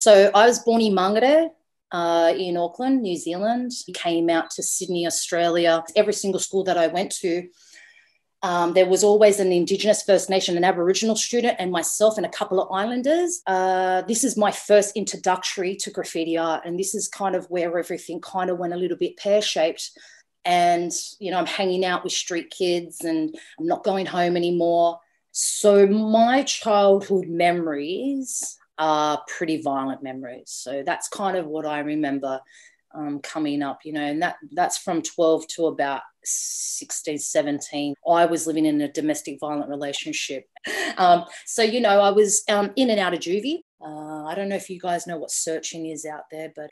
So I was born in Mangere in Auckland, New Zealand. Came out to Sydney, Australia. Every single school that I went to, there was always an Indigenous, First Nation and Aboriginal student and myself and a couple of Islanders. This is my first introductory to graffiti art, and this is kind of where everything kind of went a little bit pear-shaped. And, you know, I'm hanging out with street kids and I'm not going home anymore. So my childhood memories are pretty violent memories. So that's kind of what I remember coming up, you know, and that's from 12 to about 16, 17. I was living in a domestic violent relationship. So, you know, I was in and out of juvie. I don't know if you guys know what searching is out there, but,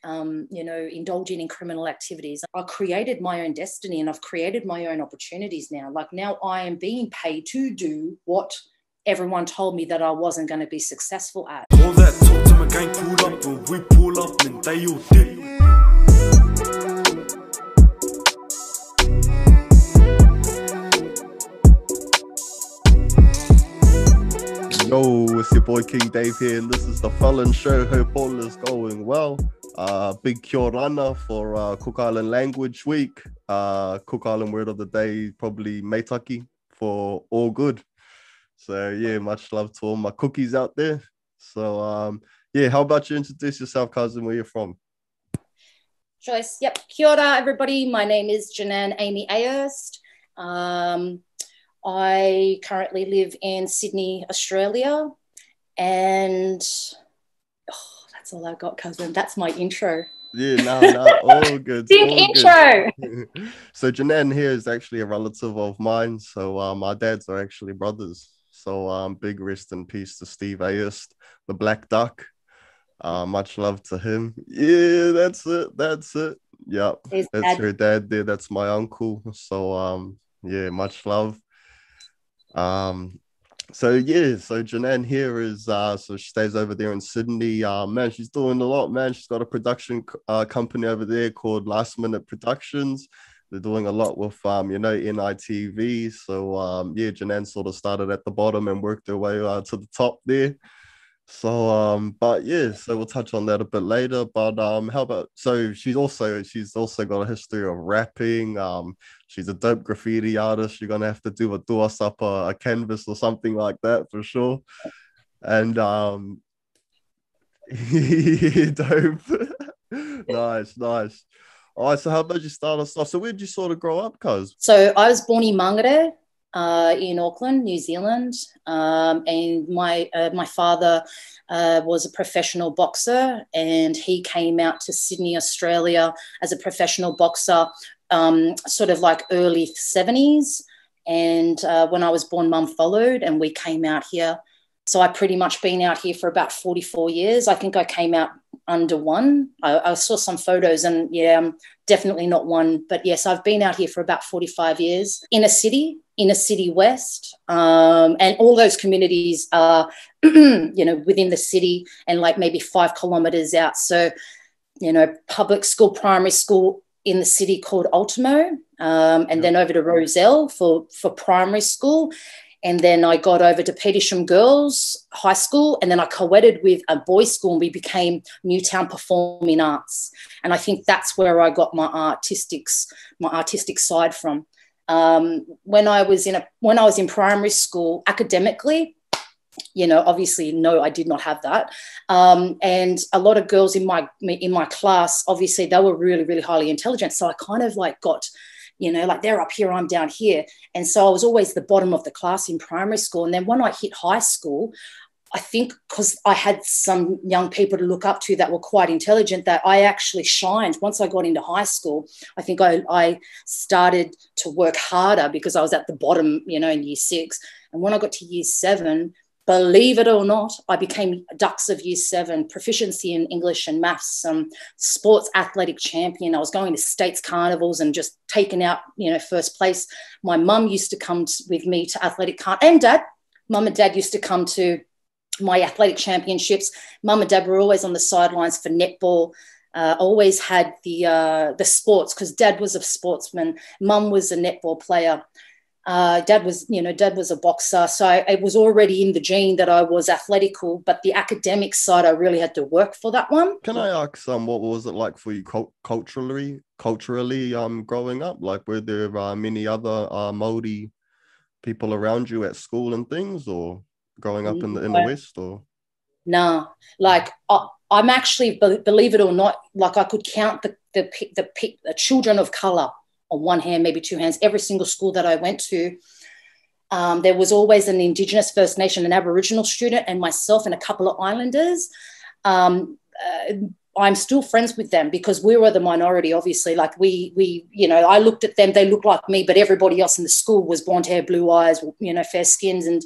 you know, indulging in criminal activities. I created my own destiny and I've created my own opportunities now. Like now I am being paid to do what everyone told me that I wasn't going to be successful at. All that talk to my gang pull up, when we pull up, and they all did. Yo, it's your boy King Dave here, and this is the Felon Show. Hope all is going well. Big Jurnan for Cook Island Language Week. Cook Island word of the day, probably Meitaki for all good. So yeah, much love to all my cookies out there. So yeah, how about you introduce yourself, cousin, where you're from? Joyce, yep. Kia ora, everybody. My name is Jurnan Amy Ayerest. I currently live in Sydney, Australia, and that's all I got, cousin. That's my intro. Yeah, no, all good. Big all intro. Good. So Jurnan here is actually a relative of mine. So my dads are actually brothers. So big rest in peace to Steve Ayerest, the Black Duck. Much love to him. Yeah, that's it. Yep, that's your dad there. That's my uncle. So yeah, much love. So Jurnan here is so she stays over there in Sydney. Man, she's doing a lot, man. She's got a production company over there called Last Minute Productions. They're doing a lot with you know, NITV. So yeah, Jurnan sort of started at the bottom and worked her way to the top there. So but yeah, so we'll touch on that a bit later. But how about, so she's also got a history of rapping. She's a dope graffiti artist. You're gonna have to do us up a canvas or something like that for sure. And dope. Nice. All right, so how about you start us off? So where did you sort of grow up, cuz? So I was born in Mangere in Auckland, New Zealand, and my father was a professional boxer, and he came out to Sydney, Australia as a professional boxer, sort of like early 70s. And when I was born, Mum followed, and we came out here. So I pretty much been out here for about 44 years. I think I came out under one. I saw some photos and yeah, I'm definitely not one. But yes, I've been out here for about 45 years in a city west. And all those communities are, you know, within the city and like maybe 5 kilometres out. So, you know, public school, primary school in the city called Ultimo, and then over to Roselle for primary school. And then I got over to Petersham Girls High School, and then I co-eded with a boys' school, and we became Newtown Performing Arts. And I think that's where I got my artistic side from. When I was in primary school, academically, you know, obviously, no, I did not have that. And a lot of girls in my class, obviously, they were really, really highly intelligent. So I kind of like got, you know, like they're up here, I'm down here. And so I was always the bottom of the class in primary school. And then when I hit high school, I think because I had some young people to look up to that were quite intelligent, that I actually shined. Once I got into high school, I think I started to work harder because I was at the bottom, you know, in year 6. And when I got to year 7, believe it or not, I became Dux of year 7, proficiency in English and maths, sports athletic champion. I was going to states carnivals and just taking out, you know, first place. My mum used to come with me to athletic and dad. Mum and dad used to come to my athletic championships. Mum and dad were always on the sidelines for netball. Always had the sports because dad was a sportsman. Mum was a netball player. Dad was a boxer. So it was already in the gene that I was athletical, but the academic side, I really had to work for that one. Can I ask, what was it like for you culturally, growing up? Like, were there many other Māori people around you at school and things, or growing up in the West, or? Nah, like I'm actually, believe it or not, like I could count the children of color on one hand, maybe two hands. Every single school that I went to, there was always an Indigenous, First Nation, and Aboriginal student, and myself and a couple of Islanders. I'm still friends with them because we were the minority, obviously. Like we, I looked at them, they looked like me, but everybody else in the school was blonde hair, blue eyes, fair skins. And,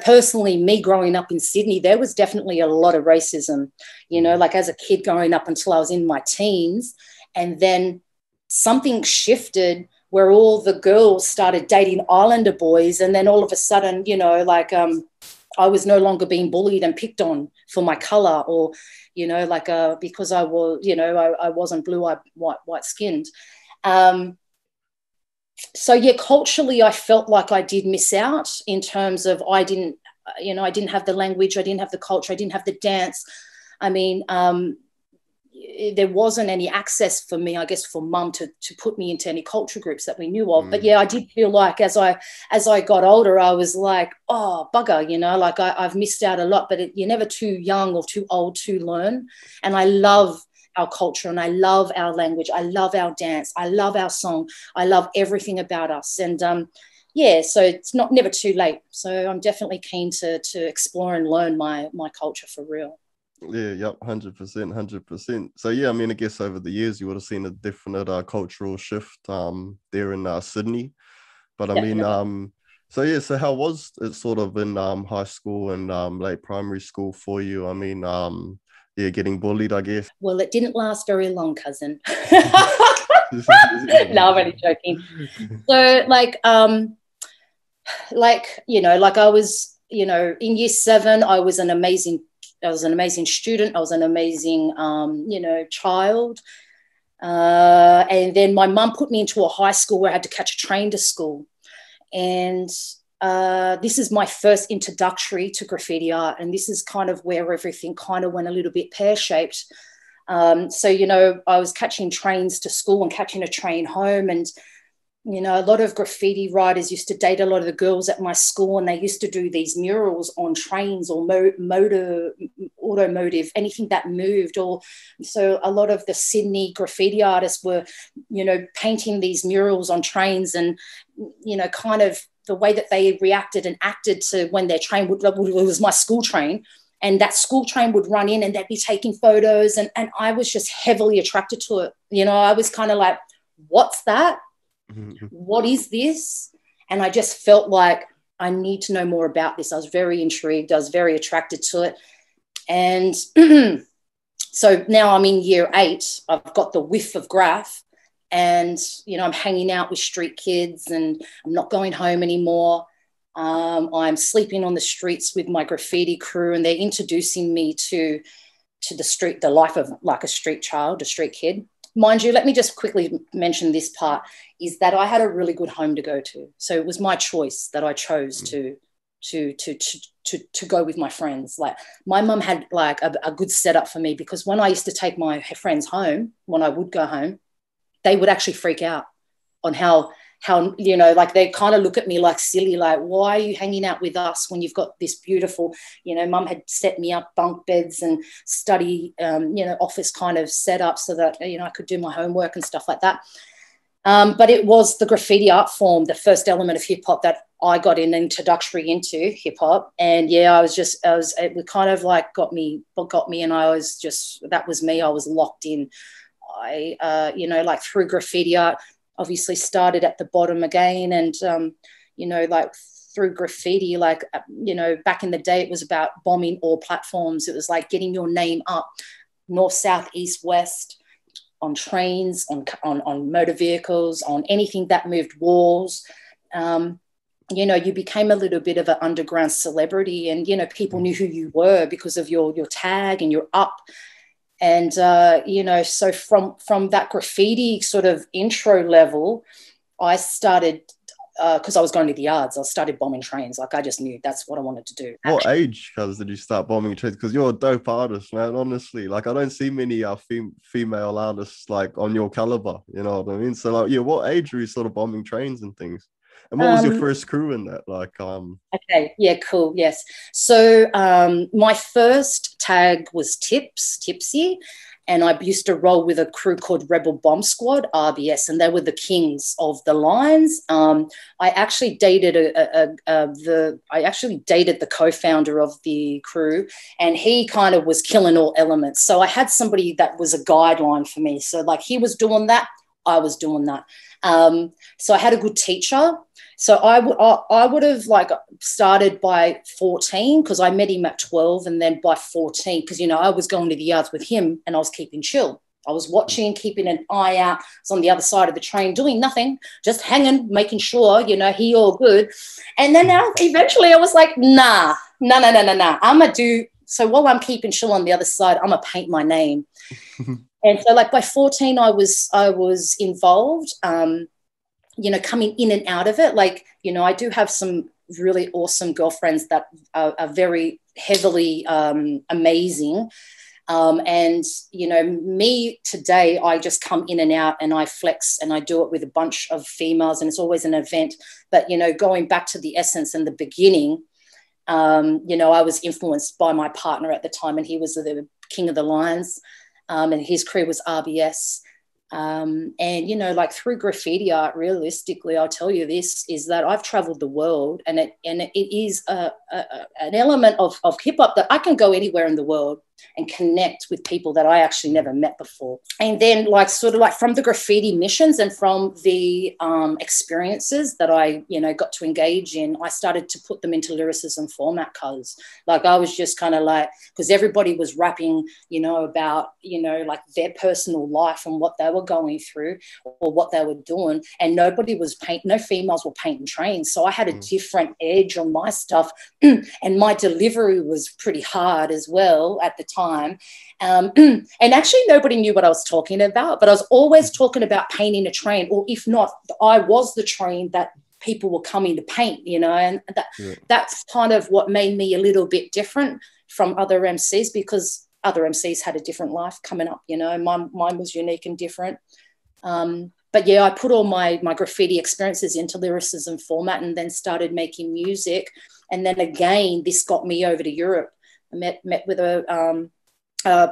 personally, me growing up in Sydney, there was definitely a lot of racism, like as a kid growing up until I was in my teens. And then something shifted where all the girls started dating Islander boys. And then all of a sudden, I was no longer being bullied and picked on for my color or, because I was, I wasn't blue-eyed, white-skinned. Culturally, I felt like I did miss out in terms of I didn't have the language, I didn't have the culture, I didn't have the dance. I mean, there wasn't any access for me, I guess, for mum to put me into any culture groups that we knew of. But yeah, I did feel like as I got older, I was like, oh, bugger, like I've missed out a lot, but you're never too young or too old to learn. And I love our culture and I love our language. I love our dance. I love our song. I love everything about us. And so it's never too late. So I'm definitely keen to explore and learn my culture for real. Yeah, yep, 100%. So yeah, I mean, I guess over the years you would have seen a definite cultural shift there in Sydney. But I mean, so how was it sort of in high school and late primary school for you? I mean, getting bullied, I guess. Well, it didn't last very long, cousin. No, I'm only joking. So I was, in year 7, I was an amazing student. I was an amazing, child. And then my mum put me into a high school where I had to catch a train to school. And this is my first introductory to graffiti art. And this is kind of where everything kind of went a little bit pear-shaped. I was catching trains to school and catching a train home. And a lot of graffiti writers used to date a lot of the girls at my school, and they used to do these murals on trains or automotive, anything that moved. Or so a lot of the Sydney graffiti artists were, painting these murals on trains, and kind of the way that they reacted and acted to when their train it was my school train. And that school train would run in and they'd be taking photos. And I was just heavily attracted to it. I was kind of like, what's that? What is this? And I just felt like I need to know more about this. I was very intrigued. I was very attracted to it. And so now I'm in year 8. I've got the whiff of graph, and, I'm hanging out with street kids, and I'm not going home anymore. I'm sleeping on the streets with my graffiti crew, and they're introducing me to the life of like a street child, a street kid. Mind you, let me just quickly mention this part, is that I had a really good home to go to. So it was my choice that I chose to go with my friends. Like my mum had like a good setup for me, because when I used to take my friends home, when I would go home, they would actually freak out on how they kind of look at me like silly, like, why are you hanging out with us when you've got this beautiful, mum had set me up bunk beds and study, office kind of setup so that, I could do my homework and stuff like that. But it was the graffiti art form, the first element of hip hop, that I got introductory into hip hop. And yeah, it kind of like got me, and that was me. I was locked in. I through graffiti art, obviously started at the bottom again. And, through graffiti, back in the day, it was about bombing all platforms. It was like getting your name up north, south, east, west, on trains, on motor vehicles, on anything that moved, walls. You became a little bit of an underground celebrity, and, people knew who you were because of your tag and your up. And, so from that graffiti sort of intro level, I started because I was going to the yards. I started bombing trains. Like, I just knew that's what I wanted to do. What age, cuz, did you start bombing trains? Because you're a dope artist, man. Honestly, like, I don't see many female artists like on your caliber. You know what I mean? So, like, yeah, what age were you sort of bombing trains and things? And what was your first crew in that? Like, Okay, yeah, cool, yes. So my first tag was Tipsy, and I used to roll with a crew called Rebel Bomb Squad, RBS, and they were the kings of the lines. I actually dated the co-founder of the crew, and he kind of was killing all elements. So I had somebody that was a guideline for me. So like, he was doing that, I was doing that. So I had a good teacher. So I would have like started by 14, because I met him at 12, and then by 14, because, you know, I was going to the yards with him and I was keeping chill. I was watching, keeping an eye out. I was on the other side of the train doing nothing, just hanging, making sure, you know, he all good. And then eventually I was like, nah. I'm going to do, so while I'm keeping chill on the other side, I'm going to paint my name. And so like by 14, I was involved, you know, coming in and out of it. Like, you know, I do have some really awesome girlfriends that are very heavily amazing. And, you know, me today, I just come in and out and I flex, and I do it with a bunch of females, and it's always an event. But, you know, going back to the essence and the beginning, you know, I was influenced by my partner at the time, and he was the king of the lions, and his crew was RBS. And, you know, like through graffiti art, realistically, I'll tell you this, is that I've traveled the world, and it is an element of hip hop that I can go anywhere in the world and connect with people that I actually never met before. And then like sort of like from the graffiti missions and from the experiences that I, you know, got to engage in, I started to put them into lyricism format, cause like I was just kind of like, because everybody was rapping, you know, about, you know, like their personal life and what they were going through or what they were doing, and nobody was no females were painting trains. So I had a different edge on my stuff, and my delivery was pretty hard as well at the time. And actually nobody knew what I was talking about, but I was always talking about painting a train, or if not, I was the train that people were coming to paint, you know, and that's kind of what made me a little bit different from other MCs, because other MCs had a different life coming up, you know. Mine was unique and different. But yeah, I put all my graffiti experiences into lyricism format, and then started making music. And then again, this got me over to Europe. I met with a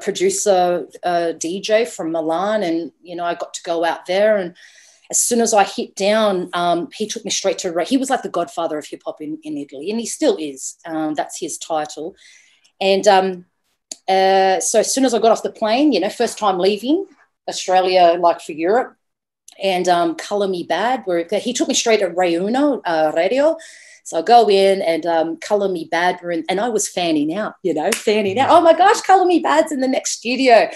producer, DJ from Milan, and, you know, I got to go out there. And as soon as I hit down, he took me straight to, he was like the godfather of hip hop in Italy, and he still is. That's his title. And so as soon as I got off the plane, you know, first time leaving Australia, like for Europe, and Color Me Bad, where he took me straight to Ray Uno radio. So I go in, and Color Me Bad, and I was fanning out, you know, Oh my gosh, Color Me Bad's in the next studio.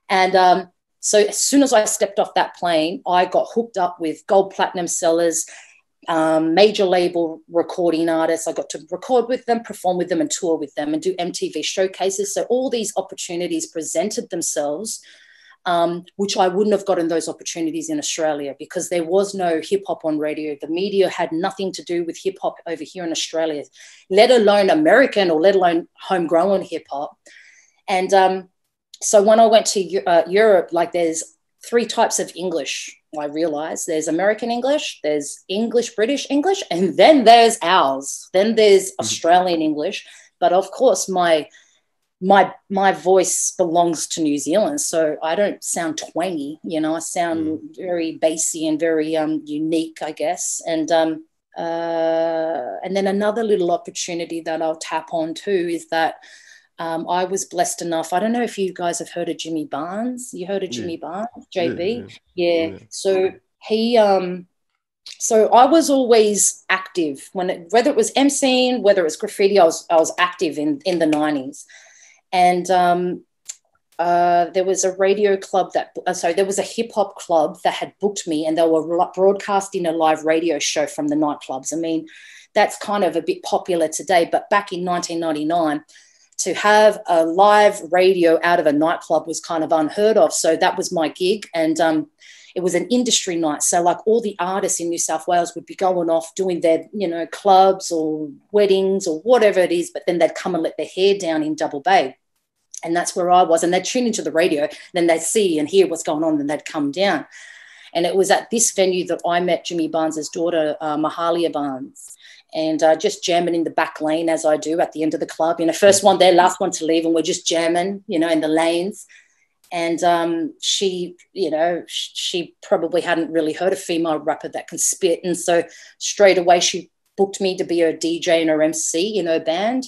And so as soon as I stepped off that plane, I got hooked up with gold platinum sellers, major label recording artists. I got to record with them, perform with them, and tour with them, and do MTV showcases. So all these opportunities presented themselves, which I wouldn't have gotten those opportunities in Australia, because there was no hip hop on radio. The media had nothing to do with hip hop over here in Australia, let alone American or let alone homegrown hip hop. And so when I went to Europe, like there's 3 types of English. I realized there's American English, there's English, British English, and then there's ours. Then there's Australian English. But of course, my voice belongs to New Zealand, so I don't sound twangy, you know. I sound very bassy and very unique, I guess. And then another little opportunity that I'll tap on too is that I was blessed enough. I don't know if you guys have heard of Jimmy Barnes. You heard of Jimmy Barnes, JB? Yeah. So he so I was always active whether it was MCing, whether it was graffiti. I was active in the 90s. And there was a radio club there was a hip hop club that had booked me, and they were broadcasting a live radio show from the nightclubs. I mean, that's kind of a bit popular today, but back in 1999, to have a live radio out of a nightclub was kind of unheard of. So that was my gig. And it was an industry night. So like all the artists in New South Wales would be going off doing their, you know, clubs or weddings or whatever it is, but then they'd come and let their hair down in Double Bay. And that's where I was. And they'd tune into the radio, then they'd see and hear what's going on, and they'd come down. And it was at this venue that I met Jimmy Barnes's daughter, Mahalia Barnes, and just jamming in the back lane as I do at the end of the club. You know, first one there, last one to leave, and we're just jamming, you know, in the lanes. And she, you know, she probably hadn't really heard a female rapper that can spit. And so straight away she booked me to be her DJ and her MC in her band.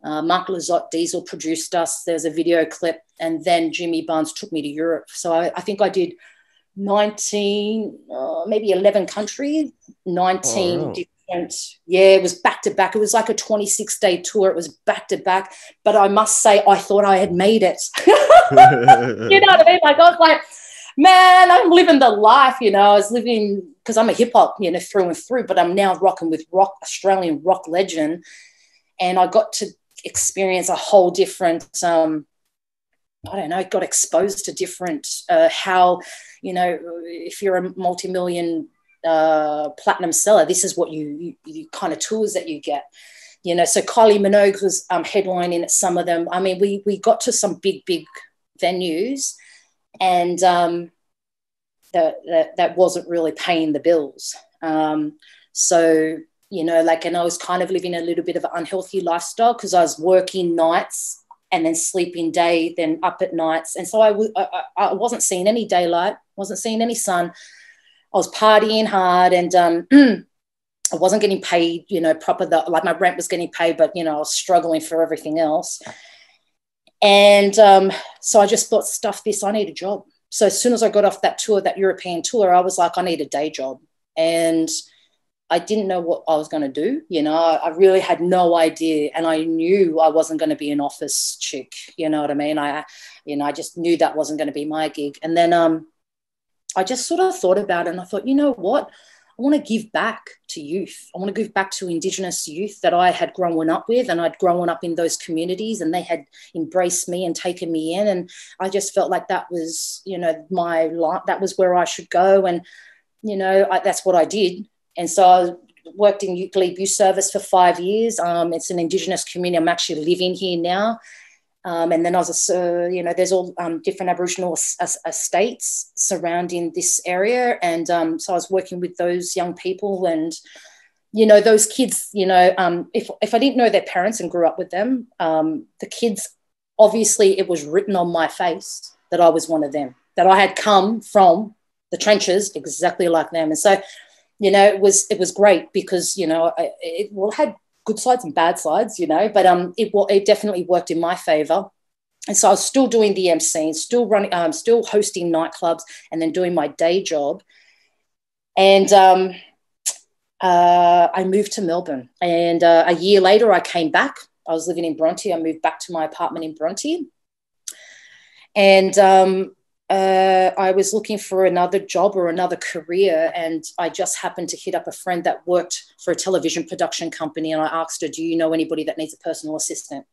Mark Lizotte Diesel produced us. There's a video clip. And then Jimmy Barnes took me to Europe. So I think I did 19, maybe 11 countries, 19 different. Yeah, it was back to back. It was like a 26-day tour. It was back to back. But I must say, I thought I had made it. You know what I mean? Like, I was like, man, I'm living the life, you know. I was living, because I'm a hip hop, you know, through and through, but I'm now rocking with Australian rock legend. And I got to experience a whole different, I don't know, got exposed to different, how, you know, if you're a multi-million platinum seller, this is what you kind of tours that you get, you know. So Kylie Minogue was headlining at some of them. I mean, we got to some big venues, and that wasn't really paying the bills. So, you know, like, and I was kind of living a little bit of an unhealthy lifestyle because I was working nights and then sleeping day, then up at nights. And so I wasn't seeing any daylight, wasn't seeing any sun. I was partying hard, and I wasn't getting paid, you know, proper. Like my rent was getting paid, but, you know, I was struggling for everything else. And so I just thought, stuff this, I need a job. So as soon as I got off that tour, that European tour, I was like, I need a day job. And I didn't know what I was going to do. You know, I really had no idea. And I knew I wasn't going to be an office chick. You know what I mean? I just knew that wasn't going to be my gig. And then I just sort of thought about it, and I thought, you know what? I want to give back to youth. I want to give back to Indigenous youth that I had grown up with, and I'd grown up in those communities, and they had embraced me and taken me in. And I just felt like that was, you know, my life. That was where I should go. And, you know, that's what I did. And so I worked in Glebe Youth Service for 5 years. It's an Indigenous community. I'm actually living here now. And then I was, you know, there's all different Aboriginal estates surrounding this area. And so I was working with those young people, and, you know, those kids, you know, if I didn't know their parents and grew up with them, the kids, obviously it was written on my face that I was one of them, that I had come from the trenches exactly like them. And so, you know, it was great because, you know, it had good sides and bad sides, you know, but it definitely worked in my favor. And so I was still doing the MC, still running, still hosting nightclubs, and then doing my day job. And I moved to Melbourne, and a year later I came back. I was living in Bronte. I moved back to my apartment in Bronte, and I was looking for another job or another career, and I just happened to hit up a friend that worked for a television production company, and I asked her, do you know anybody that needs a personal assistant?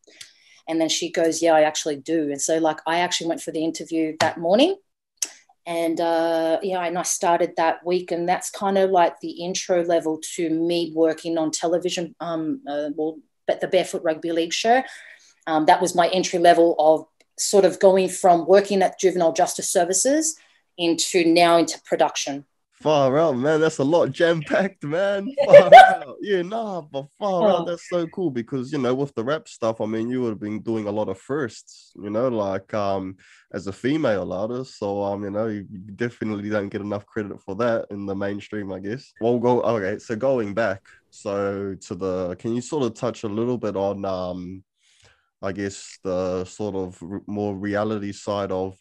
And then she goes, yeah, I actually do. And so, like, I actually went for the interview that morning, and and I started that week, and that's kind of like the intro level to me working on television, but the Barefoot Rugby League show. That was my entry level of sort of going from working at juvenile justice services into production. Far out, man. That's a lot jam-packed, man. Far out. Yeah, nah, but far out. That's so cool because, you know, with the rap stuff, I mean, you would have been doing a lot of firsts, you know, like as a female artist. So, you know, you definitely don't get enough credit for that in the mainstream, I guess. Okay, so going back, can you sort of touch a little bit on I guess the sort of more reality side of,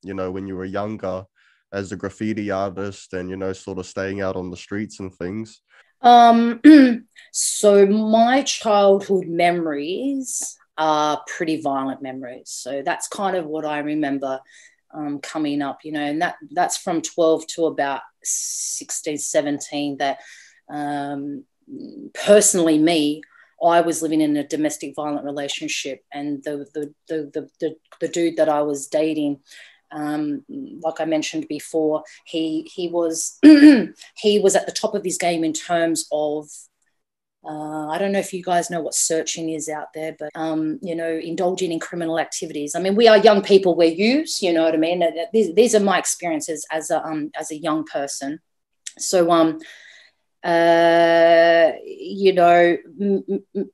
you know, when you were younger as a graffiti artist and, you know, sort of staying out on the streets and things? So my childhood memories are pretty violent memories. So that's kind of what I remember coming up, you know, and that's from 12 to about 16, 17 that personally me, I was living in a domestic violent relationship, and the dude that I was dating, Like I mentioned before, he was he was at the top of his game in terms of I don't know if you guys know what searching is out there, but, you know, indulging in criminal activities. I mean, we are young people, we're youths, you know what I mean? These are my experiences as a young person. So, you know,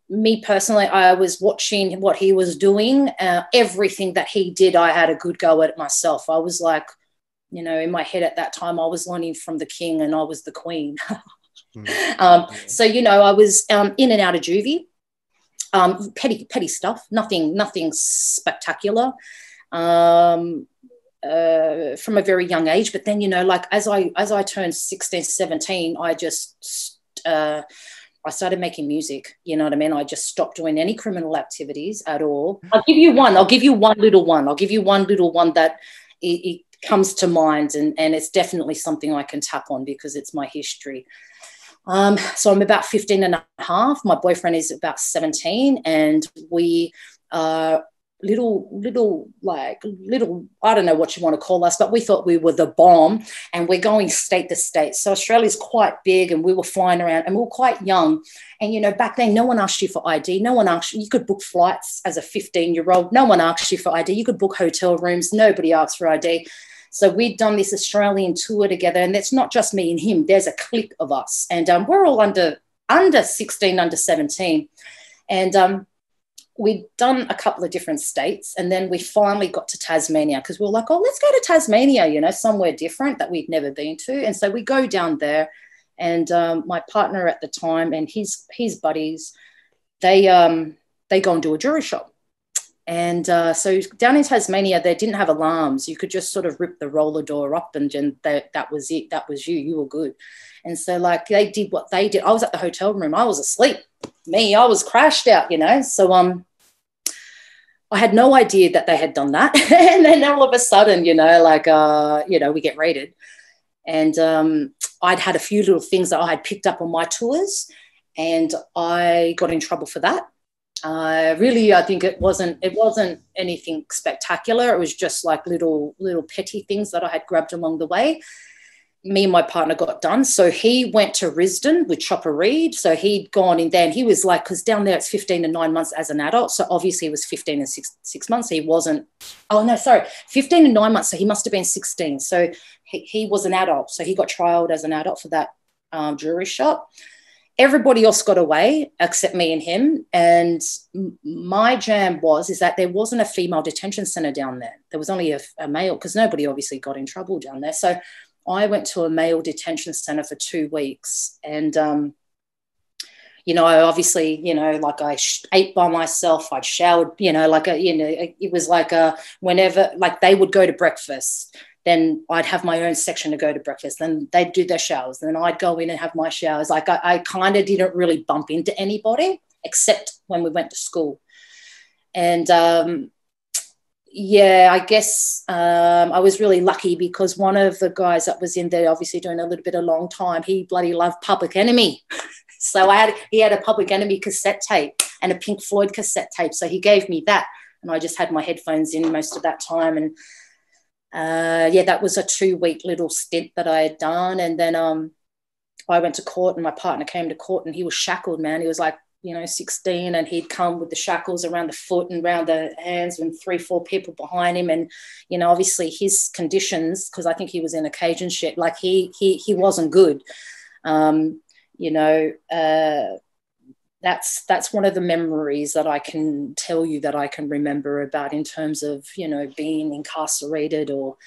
me personally, I was watching what he was doing. Everything that he did, I had a good go at it myself. I was like, you know, in my head at that time, I was learning from the king and I was the queen. So, you know, I was in and out of juvie, petty stuff, nothing spectacular from a very young age. But then, you know, like as I turned 16, 17, I started making music, you know what I mean? I just stopped doing any criminal activities at all. I'll give you one little one that it comes to mind, and it's definitely something I can tap on because it's my history. So I'm about 15 and a half. My boyfriend is about 17, and we are little, I don't know what you want to call us, but we thought we were the bomb, and we're going state to state. So Australia's quite big, and we were flying around, and we were quite young. And, you know, back then, no one asked you for ID. No one asked you. You could book flights as a 15-year-old. No one asked you for ID. You could book hotel rooms. Nobody asked for ID. So we'd done this Australian tour together, and it's not just me and him. There's a clique of us, and we're all under 16, under 17. And we'd done a couple of different states, and then we finally got to Tasmania because we were like, oh, let's go to Tasmania, you know, somewhere different that we'd never been to. And so we go down there, and my partner at the time and his buddies, they go and do a jewelry shop. And so down in Tasmania, they didn't have alarms. You could just sort of rip the roller door up, and that was it. That was you. You were good. And so, like, they did what they did. I was at the hotel room. I was asleep. I was crashed out, you know. So I had no idea that they had done that. And then all of a sudden, you know, like, you know, we get raided. And I'd had a few little things that I had picked up on my tours, and I got in trouble for that. Really, I think it wasn't anything spectacular. It was just like little petty things that I had grabbed along the way. Me and my partner got done. So he went to Risdon with Chopper Reed. So he'd gone in there, and he was like, because down there it's 15 and 9 months as an adult. So obviously he was 15 and six months. He wasn't, 15 and 9 months. So he must have been 16. So he was an adult. So he got trialed as an adult for that jewelry shop. Everybody else got away except me and him. And my jam is that there wasn't a female detention centre down there. There was only a male, because nobody obviously got in trouble down there. So I went to a male detention centre for 2 weeks. And, you know, I obviously, you know, like I ate by myself. I'd showered, you know, like, it was like whenever, like they would go to breakfast, then I'd have my own section to go to breakfast. Then they'd do their showers. Then I'd go in and have my showers. Like I kind of didn't really bump into anybody except when we went to school. And, yeah, I guess I was really lucky because one of the guys that was in there, obviously doing a little bit of long time, he bloody loved Public Enemy. So he had a Public Enemy cassette tape and a Pink Floyd cassette tape. So he gave me that, and I just had my headphones in most of that time. And yeah, that was a 2-week little stint that I had done. And then I went to court, and my partner came to court, and he was shackled, man. He was like, you know, 16, and he'd come with the shackles around the foot and around the hands, and 3-4 people behind him. And, you know, obviously his conditions, because I think he was in a cage and shit, like he wasn't good. You know, that's one of the memories that I can tell you that I can remember about in terms of, you know, being incarcerated or,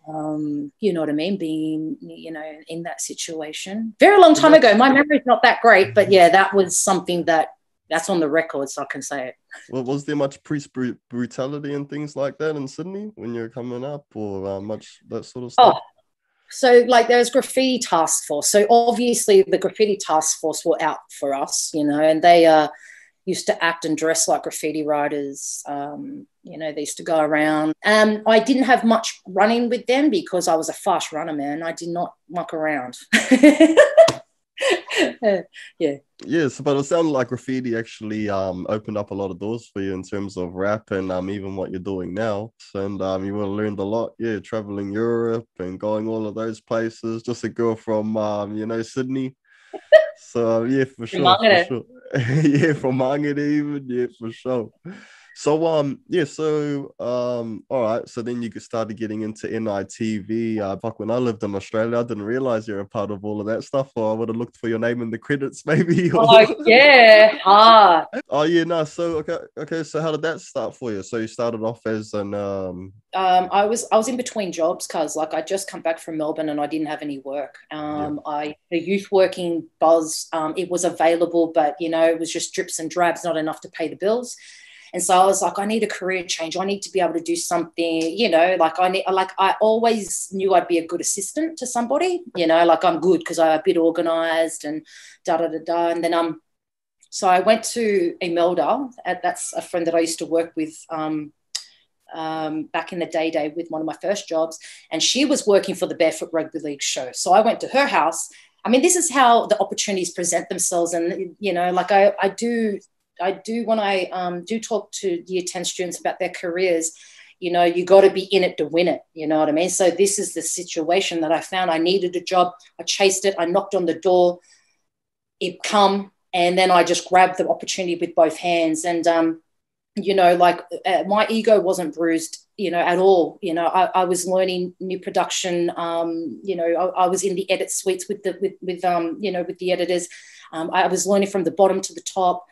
you know what I mean, being, you know, in that situation. Very long time ago. My memory's not that great, but yeah, that was something that's on the record, so I can say it. Well, was there much police brutality and things like that in Sydney when you were coming up, or much that sort of stuff? Oh, so like there's Graffiti Task Force. So obviously the Graffiti Task Force were out for us, you know, and they used to act and dress like graffiti writers. You know, they used to go around. I didn't have much running with them because I was a fast runner, man. I did not muck around. Yeah. Yes, but it sounded like Graffiti actually opened up a lot of doors for you in terms of rap and even what you're doing now. And you would have learned a lot, yeah, traveling Europe and going all of those places. Just a girl from Sydney. So yeah, for sure, for Mangere. sure. Yeah, from Mangere even, yeah, for sure. So all right. So then you started getting into NITV. Fuck, when I lived in Australia, I didn't realize you're a part of all of that stuff, or I would have looked for your name in the credits, maybe. Oh yeah, hard. Oh yeah, no. So okay. So how did that start for you? So you started off as an I was in between jobs because like I just come back from Melbourne and I didn't have any work. yeah. The youth working buzz, it was available, but it was just drips and drabs, not enough to pay the bills. And so I was like, I need a career change. I need to be able to do something, I always knew I'd be a good assistant to somebody, like I'm good because I'm a bit organized and da da da da. And then so I went to Imelda, that's a friend that I used to work with back in the day with one of my first jobs, and she was working for the Barefoot Rugby League show. So I went to her house. I mean, this is how the opportunities present themselves. And, like I do when I do talk to year 10 students about their careers, you got to be in it to win it. You know what I mean? So this is the situation that I found. I needed a job. I chased it. I knocked on the door. It come. And then I just grabbed the opportunity with both hands. And, my ego wasn't bruised, at all. I was learning new production. I was in the edit suites with the editors. I was learning from the bottom to the top.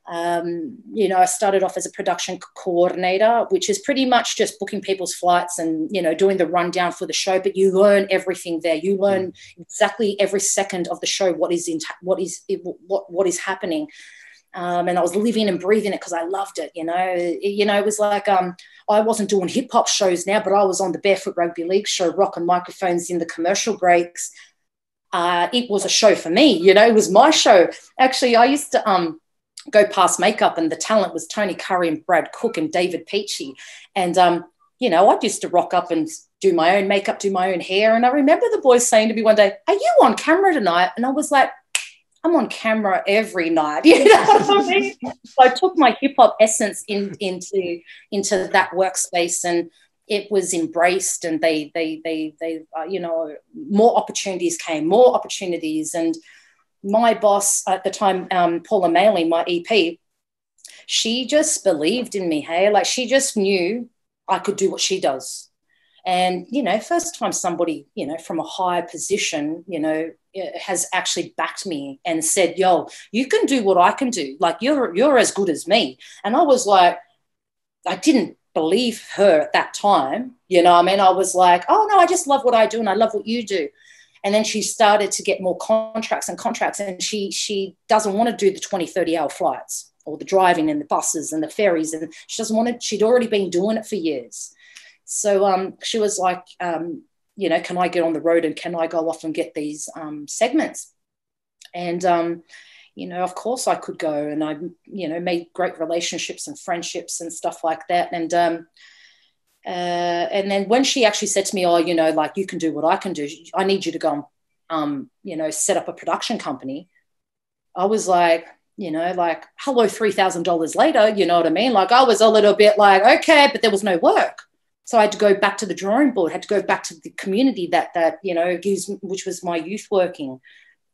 I started off as a production coordinator, which is pretty much just booking people's flights and, doing the rundown for the show, but you learn everything there. You learn exactly every second of the show, what is happening. And I was living and breathing it because I loved it, it was like, I wasn't doing hip hop shows now, but I was on the Barefoot Rugby League show, rocking microphones in the commercial breaks. It was a show for me, it was my show. Actually, I used to, go past makeup and the talent was Tony Curry and Brad Cook and David Peachy. And, I used to rock up and do my own makeup, do my own hair. And I remember the boys saying to me one day, "Are you on camera tonight?" And I was like, "I'm on camera every night." You know what I mean? So I took my hip hop essence into that workspace, and it was embraced, and they more opportunities came, and my boss at the time, Paula Maley, my EP, she just believed in me, hey? Like she just knew I could do what she does. And, first time somebody, from a higher position, has actually backed me and said, "Yo, you can do what I can do. Like you're as good as me." And I was like, I didn't believe her at that time. I was like, "Oh no, I just love what I do and I love what you do." And then she started to get more contracts, and she doesn't want to do the 20, 30-hour flights or the driving and the buses and the ferries. And she doesn't want to, she'd already been doing it for years. So she was like, "Can I get on the road and can I go off and get these segments?" And, of course I could go, and I, made great relationships and friendships and stuff like that. And then when she actually said to me, "Oh, like you can do what I can do. I need you to go and, set up a production company." I was like, hello, $3,000 later, you know what I mean? Like I was a little bit like, okay, but there was no work. So I had to go back to the drawing board, had to go back to the community that gives, which was my youth working.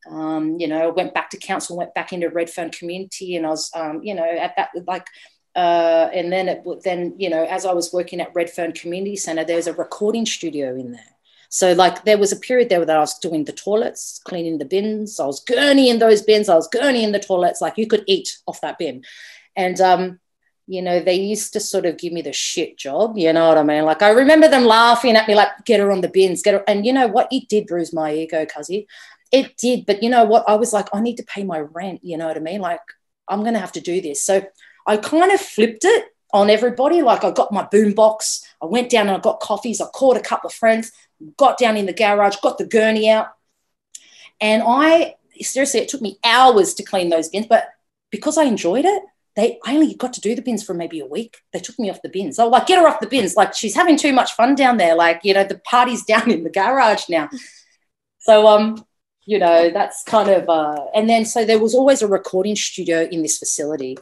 Went back to council, went back into Redfern community, and I was, at that, like, and then as I was working at Redfern Community Centre, there's a recording studio in there. So like there was a period there that I was doing the toilets, cleaning the bins. I was gurneying those bins. I was gurneying the toilets. Like you could eat off that bin. And, they used to sort of give me the shit job. You know what I mean? Like I remember them laughing at me like, "Get her on the bins, get her." And you know what? It did bruise my ego, cuzzy. It did. But you know what? I was like, I need to pay my rent. You know what I mean? Like I'm going to have to do this. So I kind of flipped it on everybody. Like I got my boom box. I went down and I got coffees. I called a couple of friends, got down in the garage, got the gurney out. And seriously, it took me hours to clean those bins. But because I enjoyed it, I only got to do the bins for maybe a week. They took me off the bins. I was like, "Get her off the bins. Like she's having too much fun down there. Like, the party's down in the garage now." So, you know, that's kind of, and then so there was always a recording studio in this facility.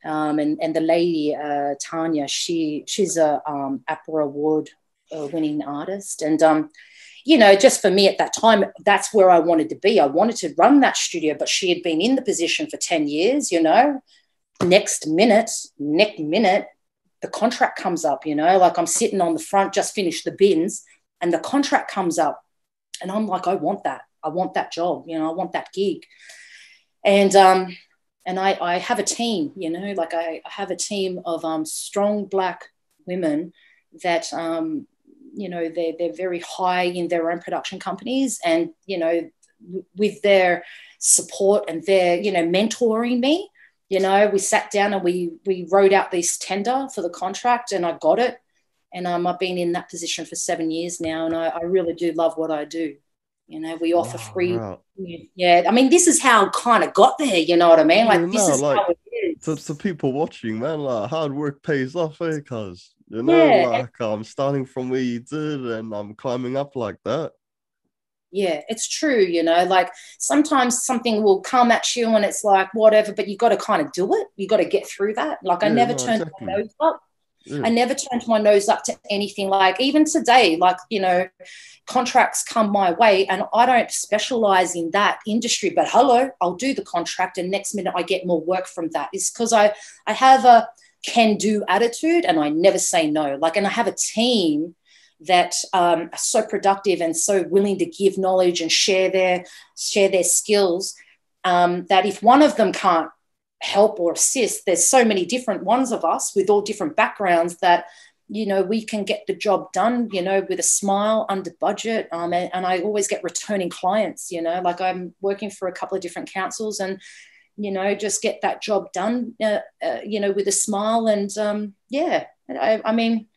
And the lady, Tanya, she's a APRA award winning artist. And, you know, just for me at that time, that's where I wanted to be. I wanted to run that studio, but she had been in the position for 10 years, you know. Next minute, the contract comes up, you know, like I'm sitting on the front, just finished the bins, and the contract comes up. And I'm like, I want that job, you know, I want that gig. And I have a team, you know, like I have a team of strong Black women that, you know, they're very high in their own production companies, and, you know, with their support and their, you know, mentoring me, you know, we sat down and we wrote out this tender for the contract, and I got it. And I've been in that position for 7 years now, and I really do love what I do. You know, we offer free. Right. Yeah, I mean, this is how I kind of got there. You know what I mean? Like, this is like, how it is. to people watching, man, like hard work pays off, eh? Cause you know, Yeah, like I'm starting from where you did, and I'm climbing up like that. yeah, it's true. You know, like sometimes something will come at you, and it's like whatever, but you got to kind of do it. You got to get through that. Like, I Yeah, never no, turned exactly. my nose up. Yeah. I never turned my nose up to anything. Like, even today, like, you know, contracts come my way, and I don't specialize in that industry, but hello, I'll do the contract, and next minute I get more work from that. It's because I have a can-do attitude, and I never say no. Like, and I have a team that are so productive and so willing to give knowledge and share their skills, that if one of them can't help or assist, there's so many different ones of us with all different backgrounds that, you know, we can get the job done, you know, with a smile, under budget. And I always get returning clients, you know, like I'm working for a couple of different councils, and, you know, just get that job done, you know, with a smile. And yeah, I mean,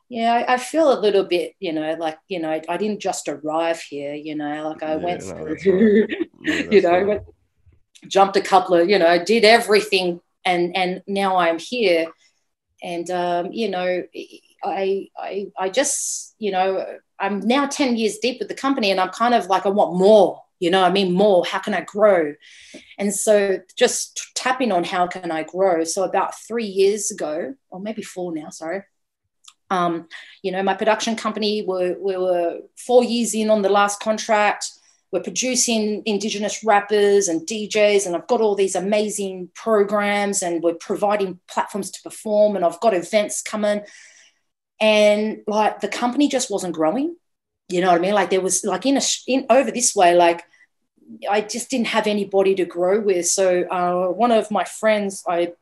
yeah, I feel a little bit, you know, like, you know, I didn't just arrive here, you know, like I went through, That's right. Yeah, you that's know, right. jumped a couple of, you know, did everything, and now I'm here. And you know, I just, you know, I'm now 10 years deep with the company, and I'm kind of like, I want more, you know, I mean, more, how can I grow? And so just tapping on how can I grow. So about 3 years ago, or maybe 4 now, sorry, you know, my production company, we were 4 years in on the last contract. We're producing Indigenous rappers and DJs, and I've got all these amazing programs, and we're providing platforms to perform, and I've got events coming. And like the company just wasn't growing. You know what I mean? Like there was like in over this way, like I just didn't have anybody to grow with. So one of my friends, I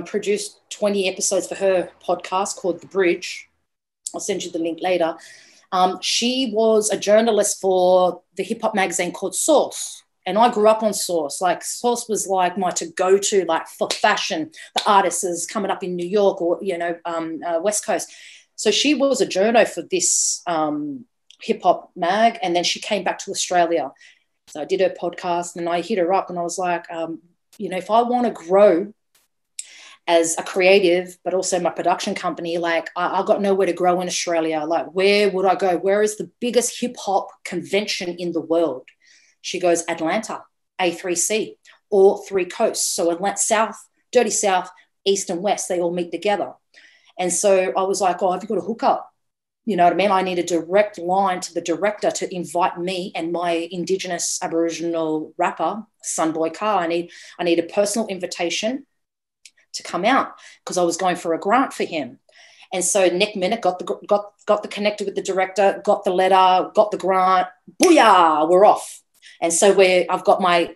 produced 20 episodes for her podcast called The Bridge. I'll send you the link later. She was a journalist for the hip hop magazine called Source. And I grew up on Source. Like Source was like my to-go-to, like for fashion, the artists is coming up in New York or, you know, West Coast. So she was a journo for this hip hop mag. And then she came back to Australia. So I did her podcast, and I hit her up, and I was like, you know, if I want to grow as a creative, but also my production company, like I got nowhere to grow in Australia. Like, where would I go? Where is the biggest hip hop convention in the world? She goes, Atlanta, A3C, or Three Coasts. So Atlanta, South, Dirty South, East and West, they all meet together. And so I was like, oh, have you got a hookup? You know what I mean? I need a direct line to the director to invite me and my Indigenous Aboriginal rapper, Sunboy Car. I need a personal invitation to come out, because I was going for a grant for him. And so next minute got the connector with the director, got the letter, got the grant, booyah, we're off. And so I've got my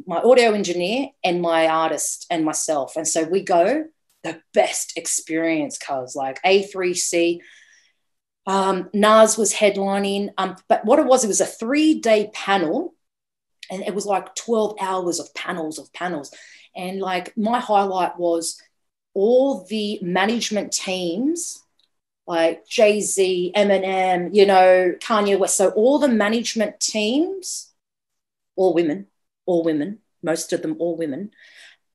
audio engineer and my artist and myself. And so we go, the best experience, cuz like A3C, Nas was headlining, but what it was a 3-day panel, and it was like 12 hours of panels. And like my highlight was all the management teams, like Jay-Z, Eminem, you know, Kanye West. So all the management teams, all women, most of them all women,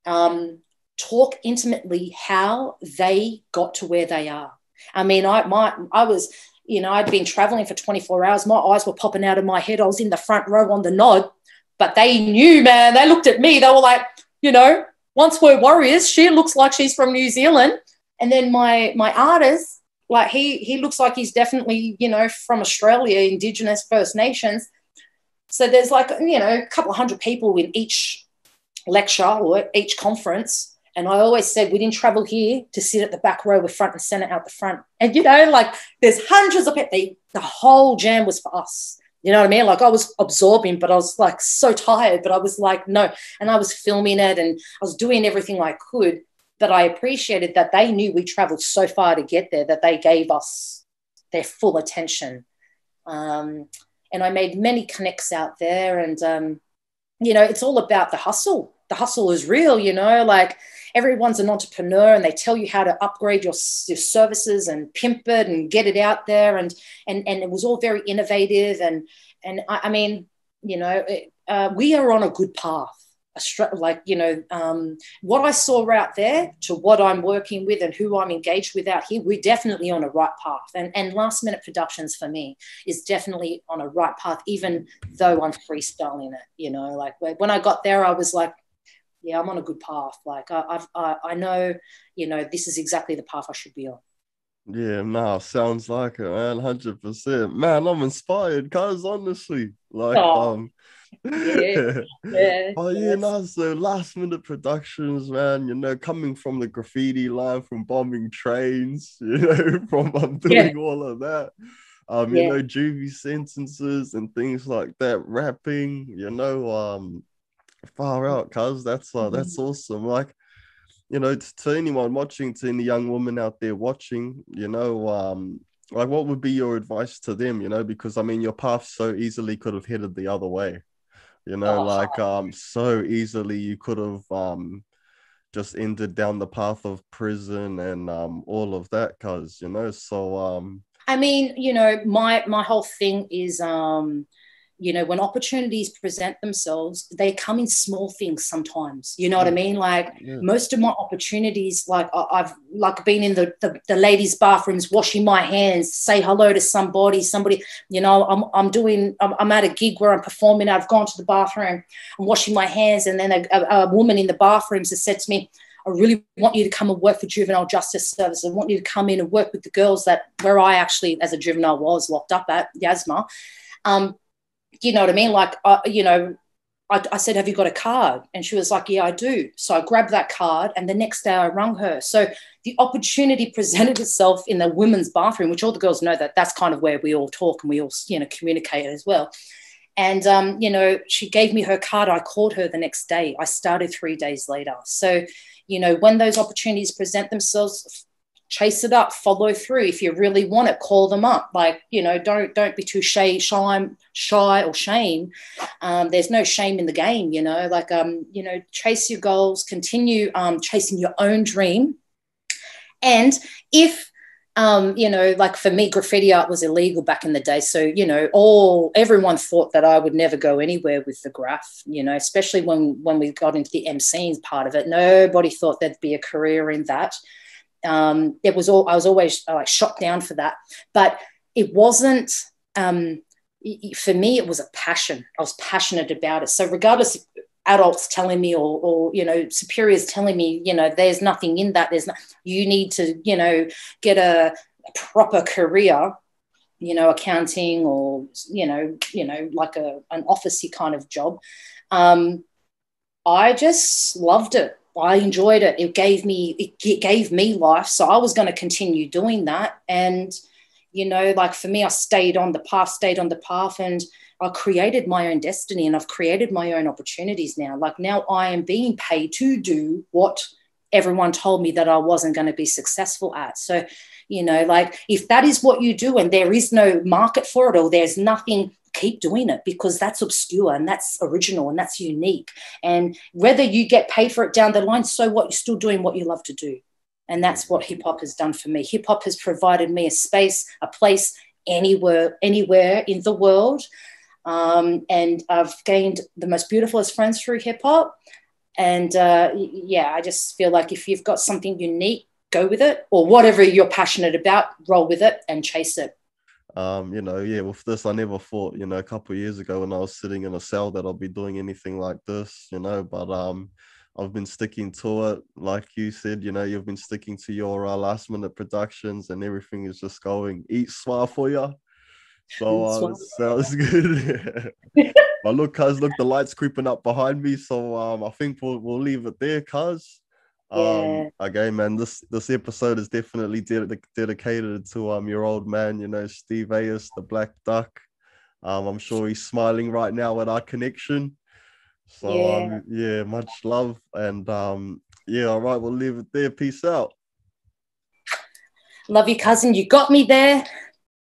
talk intimately how they got to where they are. I mean, I was, you know, I'd been traveling for 24 hours. My eyes were popping out of my head. I was in the front row on the nod, but they knew, man. They looked at me. They were like, you know, once we're warriors, she looks like she's from New Zealand. And then my artist, like he looks like he's definitely, you know, from Australia, Indigenous First Nations. So there's like, you know, a couple of hundred people in each lecture or each conference. And I always said, we didn't travel here to sit at the back row with front and center out the front. And, you know, like there's hundreds of people. The whole jam was for us. You know what I mean? Like I was absorbing, but I was like so tired, but I was like, no. And I was filming it and I was doing everything I could. But I appreciated that they knew we traveled so far to get there, that they gave us their full attention. And I made many connects out there. And, you know, it's all about the hustle. The hustle is real, you know, like everyone's an entrepreneur and they tell you how to upgrade your services and pimp it and get it out there. And it was all very innovative. And I mean, you know, we are on a good path. Like, you know, what I saw out there to what I'm working with and who I'm engaged with out here, we're definitely on a right path. And Last Minute Productions for me is definitely on a right path, even though I'm freestyling it, you know, like when I got there, I was like, yeah, I'm on a good path. Like I know, you know, this is exactly the path I should be on. Yeah, nah, sounds like it, man. 100%. Man, I'm inspired, cuz honestly. Like, Yeah, oh yeah, no, so Last Minute Productions, man, you know, coming from the graffiti line, from bombing trains, you know, from doing all of that. You know, juvie sentences and things like that, rapping, you know, far out, cuz that's awesome. Like, you know, to anyone watching, to any young woman out there watching, you know, like what would be your advice to them, you know, because I mean your path so easily could have headed the other way, you know, like so easily you could have just ended down the path of prison and all of that, cuz, you know. So I mean, you know, my whole thing is you know, when opportunities present themselves, they come in small things sometimes. You know what I mean? Like most of my opportunities, like I've like been in the ladies' bathrooms, washing my hands, say hello to somebody, you know, I'm at a gig where I'm performing. I've gone to the bathroom, I'm washing my hands. And then a woman in the bathrooms has said to me, I really want you to come and work for Juvenile Justice Service. I want you to come in and work with the girls where I actually, as a juvenile, was locked up at Yasma. You know what I mean? Like, you know, I said, have you got a card? And she was like, yeah, I do. So I grabbed that card and the next day I rung her. So the opportunity presented itself in the women's bathroom, which all the girls know that's kind of where we all talk and we all, you know, communicate as well. And, you know, she gave me her card. I called her the next day. I started 3 days later. So, you know, when those opportunities present themselves, chase it up, follow through. If you really want it, call them up. Like, you know, don't be too shy or shame. There's no shame in the game, you know, like, you know, chase your goals, continue chasing your own dream. And if, you know, like for me, graffiti art was illegal back in the day. So, you know, everyone thought that I would never go anywhere with the graph, you know, especially when we got into the MCing part of it. Nobody thought there'd be a career in that. I was always like shot down for that, but it wasn't for me, it was a passion. I was passionate about it. So regardless of adults telling me or you know, superiors telling me, you know, there's nothing in that, you need to, you know, get a proper career, you know, accounting or you know like an officey kind of job. I just loved it. I enjoyed it. It gave me life. So I was going to continue doing that. And, you know, like for me, I stayed on the path and I created my own destiny and I've created my own opportunities now. Like now I am being paid to do what everyone told me that I wasn't going to be successful at. So, you know, like if that is what you do and there is no market for it or there's nothing, keep doing it because that's obscure and that's original and that's unique. And whether you get paid for it down the line, so what, you're still doing what you love to do. And that's what hip hop has done for me. Hip hop has provided me a space, a place anywhere in the world. And I've gained the most beautifulest friends through hip hop. And yeah, I just feel like if you've got something unique, go with it, or whatever you're passionate about, roll with it and chase it. You know, yeah, with this, I never thought, you know, a couple of years ago when I was sitting in a cell that I'll be doing anything like this, you know, but I've been sticking to it. Like you said, you know, you've been sticking to your last minute productions and everything is just going eat swar for you. So Swallow. sounds good. But look, cuz, look, the light's creeping up behind me. So I think we'll leave it there, cuz. Yeah, Okay, man, this episode is definitely dedicated to your old man, you know, Steve Ayerest, the Black Duck. I'm sure he's smiling right now at our connection. So yeah. yeah, much love. And yeah, all right, we'll leave it there. Peace out. Love you, cousin. You got me there.